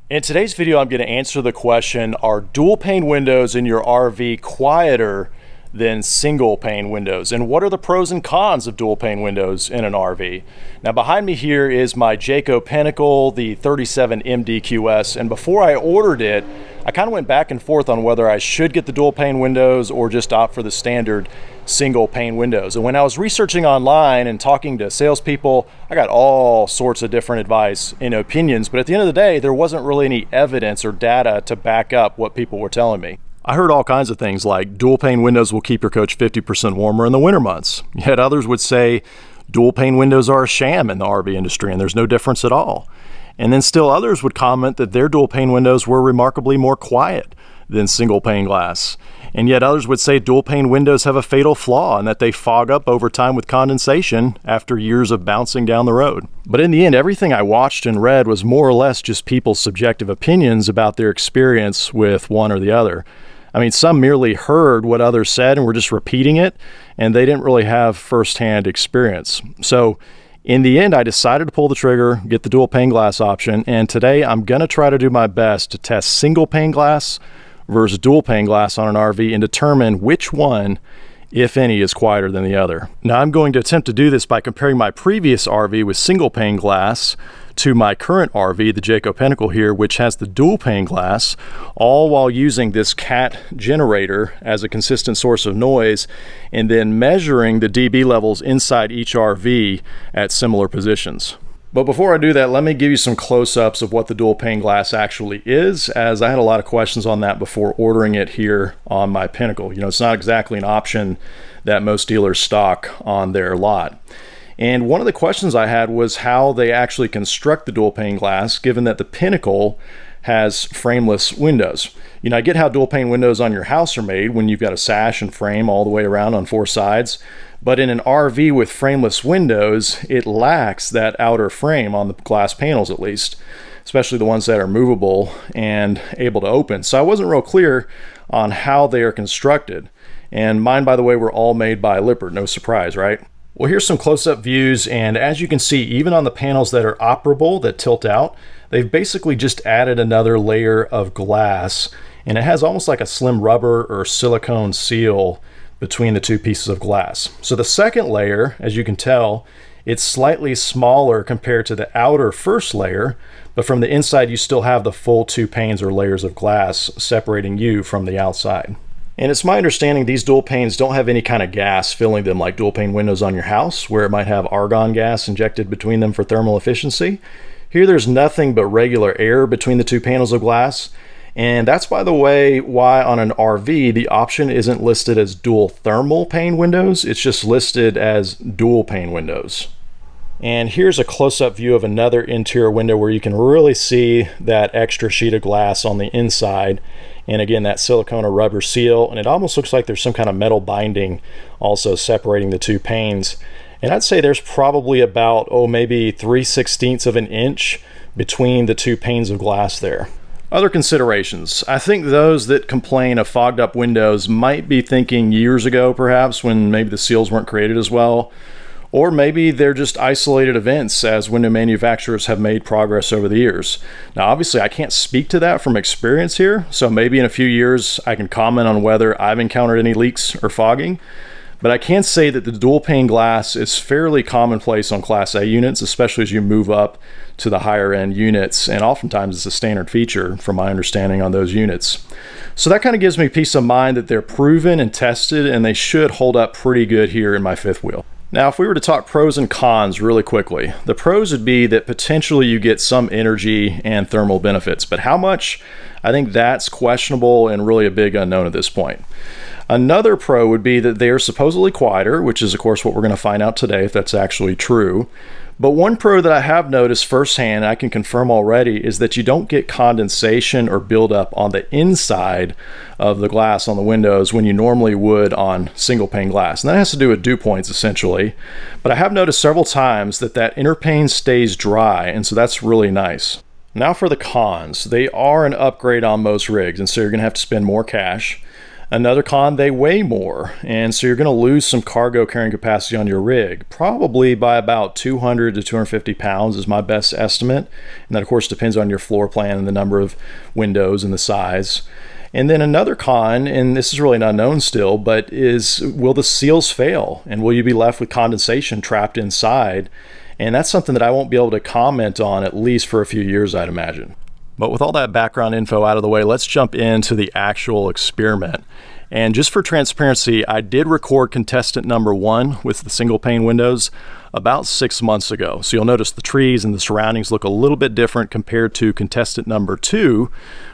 In today's video, I'm going to answer the question, are dual pane windows in your RV quieter than single pane windows? And what are the pros and cons of dual pane windows in an RV? Now behind me here is my Jayco Pinnacle, the 37 MDQS. And before I ordered it, I kind of went back and forth on whether I should get the dual pane windows or just opt for the standard single pane windows. And when I was researching online and talking to salespeople, I got all sorts of different advice and opinions, but at the end of the day, there wasn't really any evidence or data to back up what people were telling me. I heard all kinds of things like dual pane windows will keep your coach 50% warmer in the winter months. Yet others would say dual pane windows are a sham in the RV industry and there's no difference at all. And then still others would comment that their dual pane windows were remarkably more quiet than single pane glass. And yet others would say dual pane windows have a fatal flaw and that they fog up over time with condensation after years of bouncing down the road. But in the end, everything I watched and read was more or less just people's subjective opinions about their experience with one or the other. I mean, some merely heard what others said and were just repeating it, and they didn't really have firsthand experience. So in the end, I decided to pull the trigger, get the dual pane glass option, and today I'm going to try to do my best to test single pane glass versus dual pane glass on an RV and determine which one, if any, is quieter than the other. Now I'm going to attempt to do this by comparing my previous RV with single pane glass to my current RV, the Jayco Pinnacle here, which has the dual pane glass, all while using this cat generator as a consistent source of noise, and then measuring the dB levels inside each RV at similar positions. But before I do that, let me give you some close-ups of what the dual pane glass actually is, as I had a lot of questions on that before ordering it here on my Pinnacle. You know, it's not exactly an option that most dealers stock on their lot. And one of the questions I had was how they actually construct the dual pane glass, given that the Pinnacle has frameless windows. You know, I get how dual pane windows on your house are made when you've got a sash and frame all the way around on four sides. But in an RV with frameless windows, it lacks that outer frame on the glass panels, at least, especially the ones that are movable and able to open. So I wasn't real clear on how they are constructed. And mine, by the way, were all made by Lippert. No surprise, right? Well, here's some close-up views, and as you can see, even on the panels that are operable, that tilt out, they've basically just added another layer of glass, and it has almost like a slim rubber or silicone seal between the two pieces of glass. So the second layer, as you can tell, it's slightly smaller compared to the outer first layer, but from the inside you still have the full two panes or layers of glass separating you from the outside. And it's my understanding these dual panes don't have any kind of gas filling them like dual pane windows on your house, where it might have argon gas injected between them for thermal efficiency. Here there's nothing but regular air between the two panels of glass. And that's, by the way, why on an RV the option isn't listed as dual thermal pane windows, it's just listed as dual pane windows. And here's a close-up view of another interior window where you can really see that extra sheet of glass on the inside, and again that silicone or rubber seal, and it almost looks like there's some kind of metal binding also separating the two panes. And I'd say there's probably about maybe 3/16 of an inch between the two panes of glass there. Other considerations. I think those that complain of fogged up windows might be thinking years ago perhaps, when maybe the seals weren't created as well. Or maybe they're just isolated events as window manufacturers have made progress over the years. Now obviously I can't speak to that from experience here, so maybe in a few years I can comment on whether I've encountered any leaks or fogging. But I can say that the dual pane glass is fairly commonplace on Class A units, especially as you move up to the higher end units, and oftentimes it's a standard feature from my understanding on those units. So that kind of gives me peace of mind that they're proven and tested, and they should hold up pretty good here in my fifth wheel. Now, if we were to talk pros and cons really quickly, the pros would be that potentially you get some energy and thermal benefits, but how much? I think that's questionable and really a big unknown at this point. Another pro would be that they are supposedly quieter, which is of course what we're going to find out today if that's actually true. But one pro that I have noticed firsthand, I can confirm already, is that you don't get condensation or buildup on the inside of the glass on the windows when you normally would on single pane glass. And that has to do with dew points essentially. But I have noticed several times that that inner pane stays dry, and so that's really nice. Now for the cons. They are an upgrade on most rigs, and so you're going to have to spend more cash. Another con, they weigh more, and so you're going to lose some cargo carrying capacity on your rig, probably by about 200 to 250 pounds is my best estimate. And that of course depends on your floor plan and the number of windows and the size. And then another con, and this is really not known still, but is, will the seals fail? And will you be left with condensation trapped inside? And that's something that I won't be able to comment on at least for a few years, I'd imagine. But with all that background info out of the way, let's jump into the actual experiment. And just for transparency, I did record contestant number 1 with the single pane windows about 6 months ago. So you'll notice the trees and the surroundings look a little bit different compared to contestant number 2,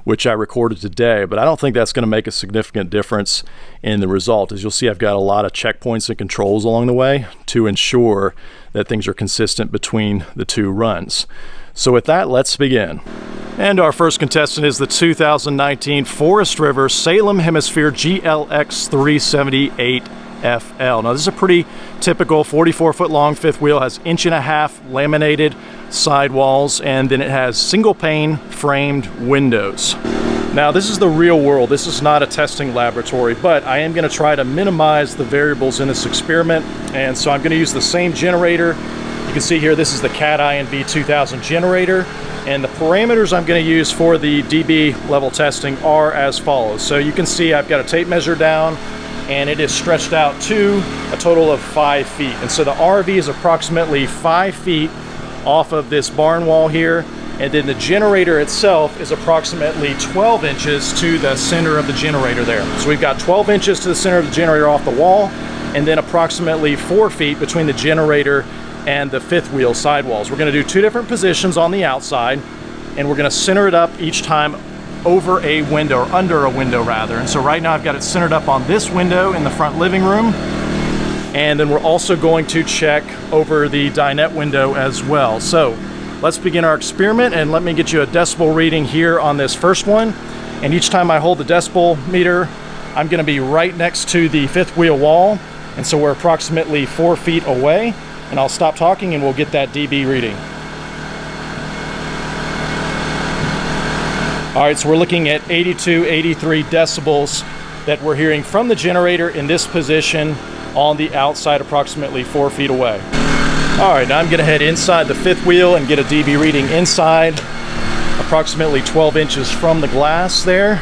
which I recorded today. But I don't think that's going to make a significant difference in the result. As you'll see, I've got a lot of checkpoints and controls along the way to ensure that things are consistent between the 2 runs. So with that, let's begin. And our first contestant is the 2019 Forest River Salem Hemisphere GLX 378FL. Now this is a pretty typical 44-foot long fifth wheel, has 1.5 inch laminated sidewalls, and then it has single pane framed windows. Now this is the real world. This is not a testing laboratory, but I am going to try to minimize the variables in this experiment, and so I'm going to use the same generator. You can see here, this is the Cat INV 2000 generator, and the parameters I'm going to use for the dB level testing are as follows. So you can see I've got a tape measure down, and it is stretched out to a total of 5 feet. And so the RV is approximately 5 feet off of this barn wall here, and then the generator itself is approximately 12 inches to the center of the generator there. So we've got 12 inches to the center of the generator off the wall, and then approximately 4 feet between the generator and the fifth wheel sidewalls. We're going to do 2 different positions on the outside, and we're going to center it up each time over a window, or under a window rather. And so right now I've got it centered up on this window in the front living room, and then we're also going to check over the dinette window as well. So let's begin our experiment, and let me get you a decibel reading here on this first one. And each time I hold the decibel meter, I'm going to be right next to the fifth wheel wall, and so we're approximately 4 feet away. And I'll stop talking and we'll get that dB reading. All right, so we're looking at 82, 83 decibels that we're hearing from the generator in this position on the outside, approximately 4 feet away. All right, now I'm gonna head inside the fifth wheel and get a dB reading inside, approximately 12 inches from the glass there.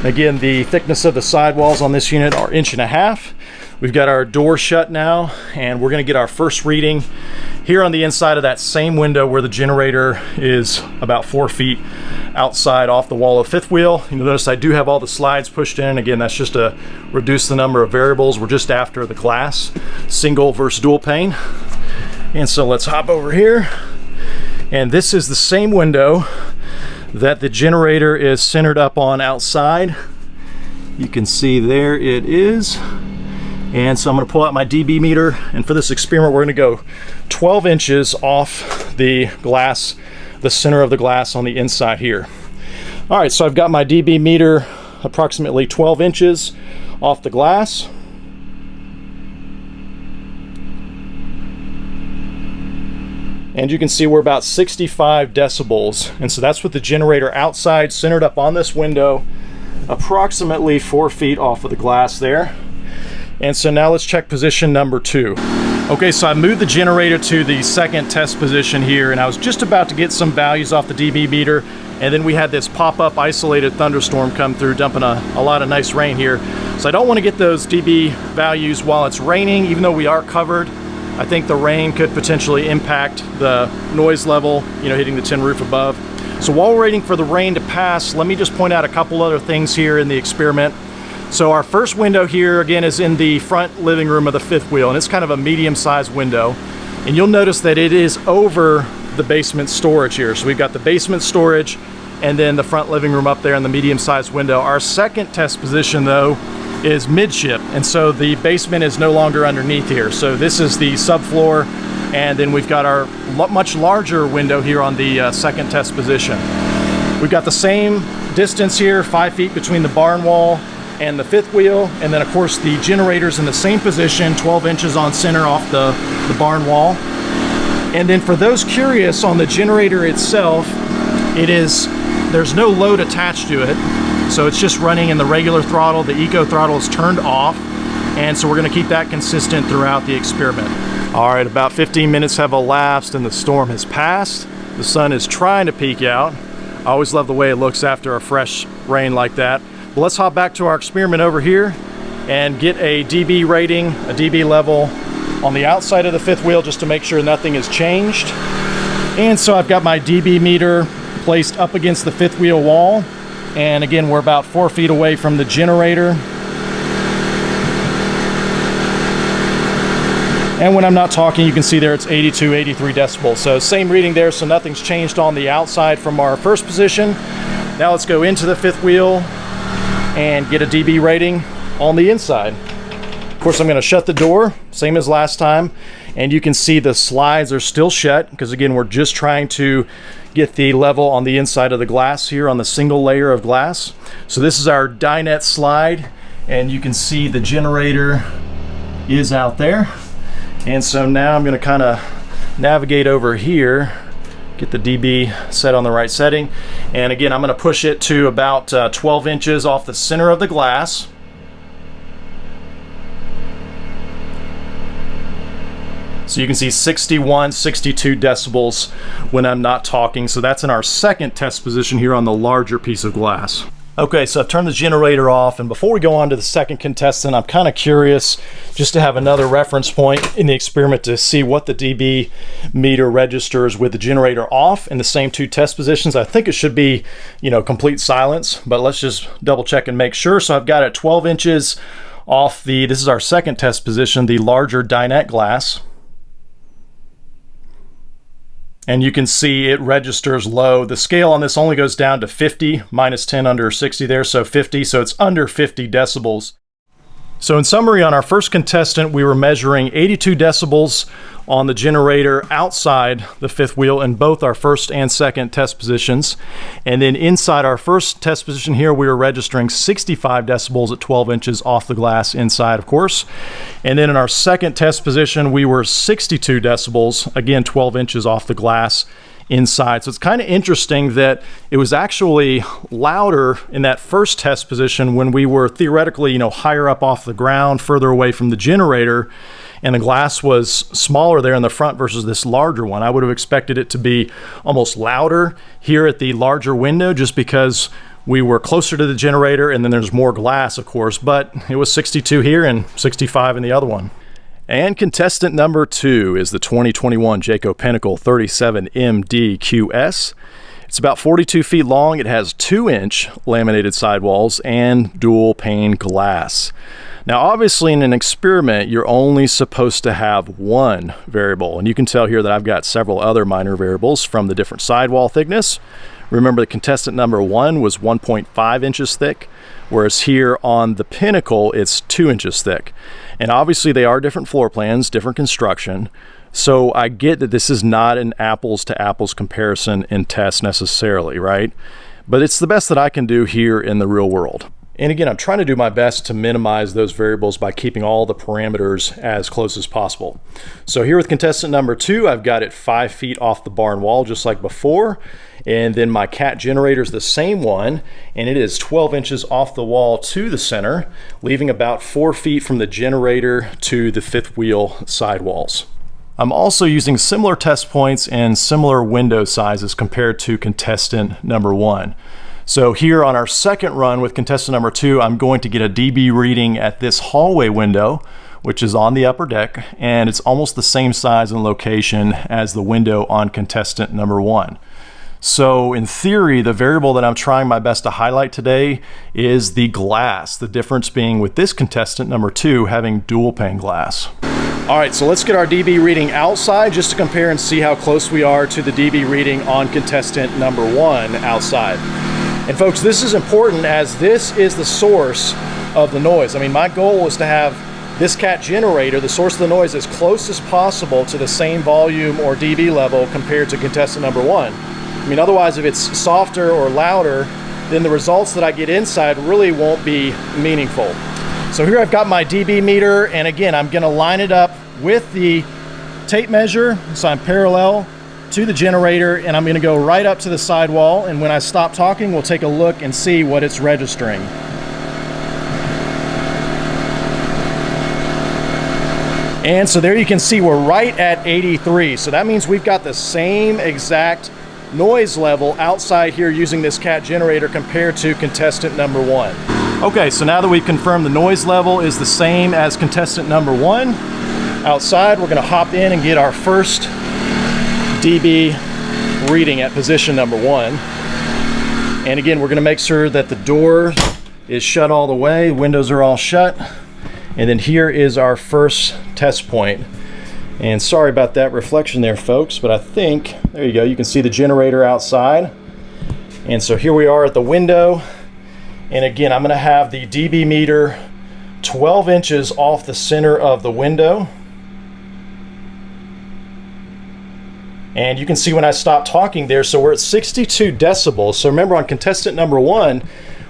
Again, the thickness of the sidewalls on this unit are 1.5 inches. We've got our door shut now, and we're going to get our first reading here on the inside of that same window where the generator is about 4 feet outside off the wall of fifth wheel. You'll notice I do have all the slides pushed in. Again, that's just to reduce the number of variables. We're just after the glass, single versus dual pane. And so let's hop over here. And this is the same window that the generator is centered up on outside. You can see there it is. And so I'm going to pull out my dB meter, and for this experiment we're going to go 12 inches off the glass, the center of the glass on the inside here. All right, so I've got my dB meter approximately 12 inches off the glass. And you can see we're about 65 decibels. And so that's with the generator outside, centered up on this window, approximately 4 feet off of the glass there. And so now let's check position number 2. Okay, so I moved the generator to the second test position here, and I was just about to get some values off the dB meter, and then we had this pop-up isolated thunderstorm come through, dumping a lot of nice rain here. So I don't want to get those dB values while it's raining, even though we are covered. I think the rain could potentially impact the noise level, hitting the tin roof above. So while we're waiting for the rain to pass, let me just point out a couple other things here in the experiment. So our first window here, again, is in the front living room of the fifth wheel, and it's kind of a medium-sized window. And you'll notice that it is over the basement storage here. So we've got the basement storage and then the front living room up there in the medium-sized window. Our second test position, though, is midship, and so the basement is no longer underneath here. So this is the subfloor, and then we've got our much larger window here on the second test position. We've got the same distance here, 5 feet between the barn wall and the fifth wheel, and then of course the generator's in the same position, 12 inches on center off the barn wall. And then for those curious on the generator itself, there's no load attached to it. So it's just running in the regular throttle. The eco throttle is turned off. And so we're gonna keep that consistent throughout the experiment. All right, about 15 minutes have elapsed and the storm has passed. The sun is trying to peek out. I always love the way it looks after a fresh rain like that. But let's hop back to our experiment over here and get a dB rating, a dB level on the outside of the fifth wheel just to make sure nothing has changed. And so I've got my dB meter placed up against the fifth wheel wall. And again, we're about 4 feet away from the generator. And when I'm not talking, you can see there it's 82, 83 decibels. So same reading there, so nothing's changed on the outside from our first position. Now let's go into the fifth wheel and get a dB rating on the inside. Of course, I'm gonna shut the door, same as last time. And you can see the slides are still shut because again, we're just trying to get the level on the inside of the glass here on the single layer of glass. So this is our dinette slide and you can see the generator is out there. And so now I'm going to kind of navigate over here, get the dB set on the right setting. And again, I'm going to push it to about 12 inches off the center of the glass. So you can see 61, 62 decibels when I'm not talking. So that's in our second test position here on the larger piece of glass. Okay, so I've turned the generator off, and before we go on to the second contestant, I'm kind of curious just to have another reference point in the experiment to see what the dB meter registers with the generator off in the same two test positions. I think it should be, you know, complete silence, but let's just double check and make sure. So I've got it 12 inches off this is our second test position, the larger dinette glass. And you can see it registers low. The scale on this only goes down to 50, minus 10 under 60 there, so 50, so it's under 50 decibels. So in summary, on our first contestant, we were measuring 82 decibels on the generator outside the fifth wheel in both our first and second test positions. And then inside our first test position here, we were registering 65 decibels at 12 inches off the glass inside, of course. And then in our second test position, we were 62 decibels, again, 12 inches off the glass inside. So it's kind of interesting that it was actually louder in that first test position when we were theoretically, you know, higher up off the ground, further away from the generator, and the glass was smaller there in the front versus this larger one. I would have expected it to be almost louder here at the larger window just because we were closer to the generator and then there's more glass, of course, but it was 62 here and 65 in the other one. And contestant number 2 is the 2021 Jayco Pinnacle 37MDQS. It's about 42 feet long. It has 2-inch laminated sidewalls and dual pane glass. Now, obviously in an experiment, you're only supposed to have one variable. And you can tell here that I've got several other minor variables from the different sidewall thickness. Remember, the contestant number 1 was 1.5 inches thick, whereas here on the Pinnacle, it's 2 inches thick. And obviously they are different floor plans, different construction. So I get that this is not an apples to apples comparison in test necessarily, right? But it's the best that I can do here in the real world. And again, I'm trying to do my best to minimize those variables by keeping all the parameters as close as possible. So here with contestant number 2, I've got it 5 feet off the barn wall, just like before. And then my cat generator is the same one, and it is 12 inches off the wall to the center, leaving about 4 feet from the generator to the fifth wheel sidewalls. I'm also using similar test points and similar window sizes compared to contestant number 1. So here on our second run with contestant number 2, I'm going to get a dB reading at this hallway window, which is on the upper deck, and it's almost the same size and location as the window on contestant number 1. So in theory, the variable that I'm trying my best to highlight today is the glass, the difference being with this contestant number 2 having dual pane glass. All right, so let's get our dB reading outside just to compare and see how close we are to the dB reading on contestant number 1 outside. And folks, this is important as this is the source of the noise. I mean, my goal is to have this cat generator, the source of the noise, as close as possible to the same volume or dB level compared to contestant number 1. I mean, otherwise, if it's softer or louder, then the results that I get inside really won't be meaningful. So here I've got my dB meter, and again, I'm gonna line it up with the tape measure, so I'm parallel to the generator, and I'm going to go right up to the sidewall, and when I stop talking, we'll take a look and see what it's registering. And so there you can see we're right at 83. So that means we've got the same exact noise level outside here using this cat generator compared to contestant number 1. Okay, so now that we've confirmed the noise level is the same as contestant number 1, outside we're going to hop in and get our first dB reading at position number 1. And again, we're going to make sure that the door is shut all the way, windows are all shut. And then here is our first test point. And sorry about that reflection there, folks, but I think, there you go, you can see the generator outside. And so here we are at the window. And again, I'm gonna have the dB meter 12 inches off the center of the window. And you can see when I stop talking there, so we're at 62 decibels. So remember, on contestant number 1,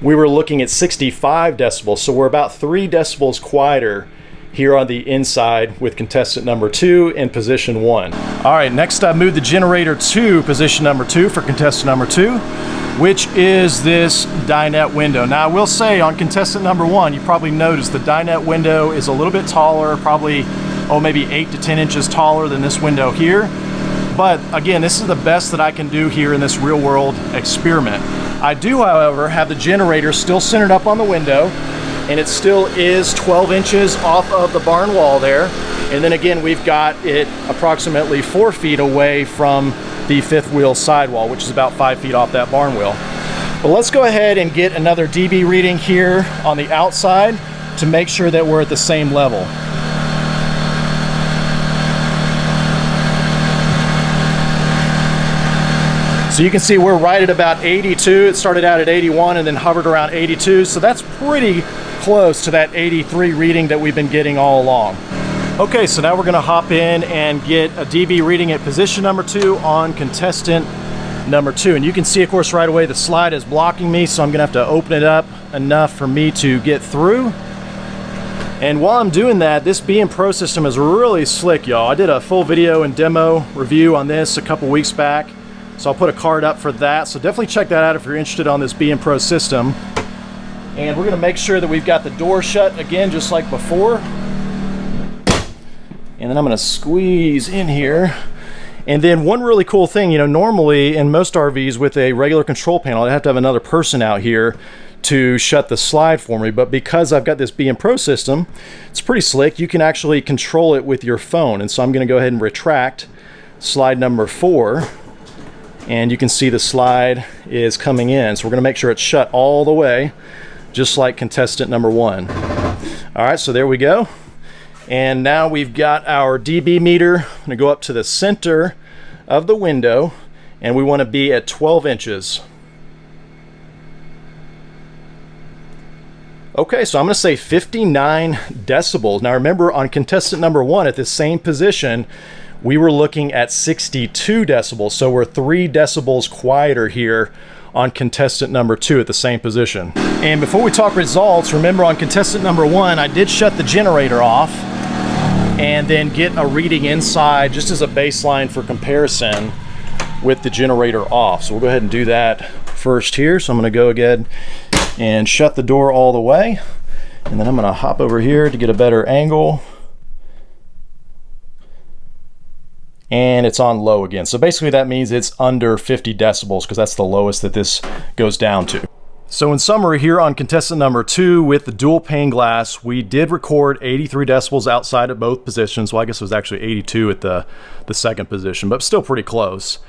we were looking at 65 decibels, so we're about 3 decibels quieter here on the inside with contestant number 2 in position 1. All right, next I moved the generator to position number 2 for contestant number 2, which is this dinette window. Now I will say on contestant number 1, you probably noticed the dinette window is a little bit taller, probably, maybe 8 to 10 inches taller than this window here. But again, this is the best that I can do here in this real world experiment. I do, however, have the generator still centered up on the window, and it still is 12 inches off of the barn wall there. And then again, we've got it approximately 4 feet away from the fifth wheel sidewall, which is about 5 feet off that barn wheel. But let's go ahead and get another dB reading here on the outside to make sure that we're at the same level. So you can see we're right at about 82. It started out at 81 and then hovered around 82. So that's pretty close to that 83 reading that we've been getting all along. Okay, so now we're gonna hop in and get a dB reading at position number 2 on contestant number 2. And you can see, of course, right away the slide is blocking me, so I'm gonna have to open it up enough for me to get through. And while I'm doing that, this BM Pro system is really slick, y'all. I did a full video and demo review on this a couple weeks back. So I'll put a card up for that. So definitely check that out if you're interested on this BM Pro system. And we're gonna make sure that we've got the door shut again, just like before. And then I'm gonna squeeze in here. And then one really cool thing, normally in most RVs with a regular control panel, I have to have another person out here to shut the slide for me. But because I've got this BM Pro system, it's pretty slick. You can actually control it with your phone. And so I'm gonna go ahead and retract slide number 4. And you can see the slide is coming in. So we're gonna make sure it's shut all the way, just like contestant number 1. All right, so there we go. And now we've got our dB meter. I'm gonna go up to the center of the window, and we wanna be at 12 inches. Okay, so I'm gonna say 59 decibels. Now remember, on contestant number 1 at this same position, we were looking at 62 decibels, so we're 3 decibels quieter here on contestant number 2 at the same position. And before we talk results, remember on contestant number 1, I did shut the generator off and then get a reading inside just as a baseline for comparison with the generator off. So we'll go ahead and do that first here. So I'm gonna go again and shut the door all the way. And then I'm gonna hop over here to get a better angle. And it's on low again. So basically that means it's under 50 decibels because that's the lowest that this goes down to. So in summary here on contestant number 2 with the dual pane glass, we did record 83 decibels outside at both positions. Well, I guess it was actually 82 at the second position, but still pretty close.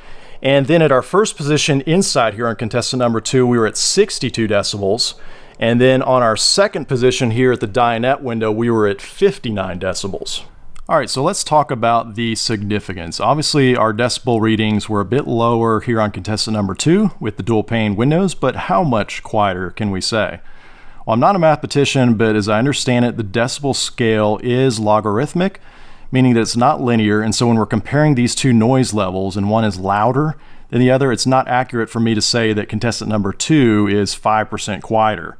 And then at our first position inside here on contestant number 2, we were at 62 decibels. And then on our second position here at the dinette window, we were at 59 decibels. All right, so let's talk about the significance. Obviously, our decibel readings were a bit lower here on contestant number 2 with the dual pane windows, but how much quieter can we say? Well, I'm not a mathematician, but as I understand it, the decibel scale is logarithmic, meaning that it's not linear. And so when we're comparing these two noise levels and one is louder than the other, it's not accurate for me to say that contestant number 2 is 5% quieter,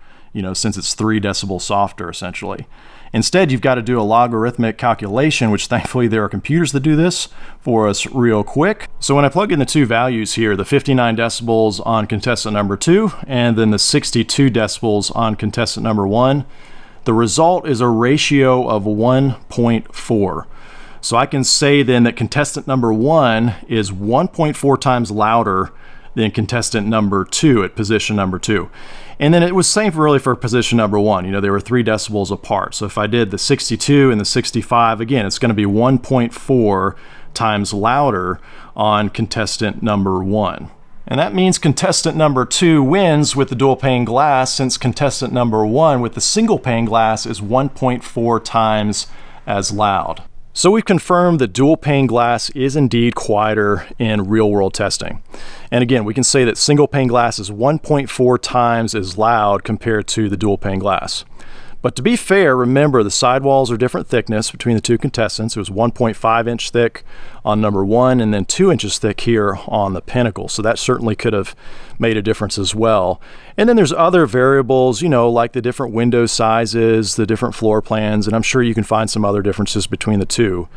since it's 3 decibels softer essentially. Instead, you've got to do a logarithmic calculation, which thankfully there are computers that do this for us real quick. So when I plug in the two values here, the 59 decibels on contestant number 2 and then the 62 decibels on contestant number 1, the result is a ratio of 1.4. So I can say then that contestant number 1 is 1.4 times louder than contestant number 2 at position number 2. And then it was same really for position number 1. You know, they were 3 decibels apart. So if I did the 62 and the 65, again, it's going to be 1.4 times louder on contestant number 1. And that means contestant number 2 wins with the dual pane glass, since contestant number 1 with the single pane glass is 1.4 times as loud. So we've confirmed that dual pane glass is indeed quieter in real-world testing. And again, we can say that single pane glass is 1.4 times as loud compared to the dual pane glass. But to be fair, remember the sidewalls are different thickness between the two contestants. It was 1.5 inch thick on number 1 and then 2 inches thick here on the pinnacle. So that certainly could have made a difference as well. And then there's other variables, you know, like the different window sizes, the different floor plans, and I'm sure you can find some other differences between the two.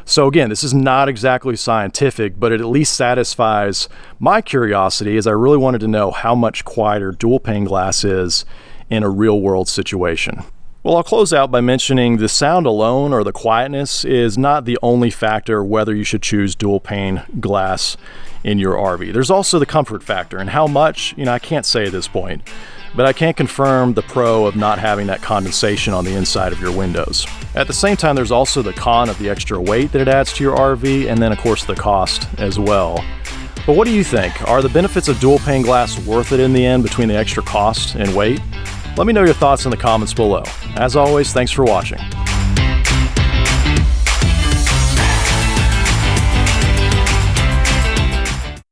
So again, this is not exactly scientific, but it at least satisfies my curiosity, as I really wanted to know how much quieter dual pane glass is in a real-world situation. Well, I'll close out by mentioning the sound alone, or the quietness, is not the only factor whether you should choose dual pane glass in your RV. There's also the comfort factor, and how much, you know, I can't say at this point, but I can confirm the pro of not having that condensation on the inside of your windows. At the same time, there's also the con of the extra weight that it adds to your RV, and then of course the cost as well. But what do you think? Are the benefits of dual pane glass worth it in the end between the extra cost and weight? Let me know your thoughts in the comments below. As always, thanks for watching.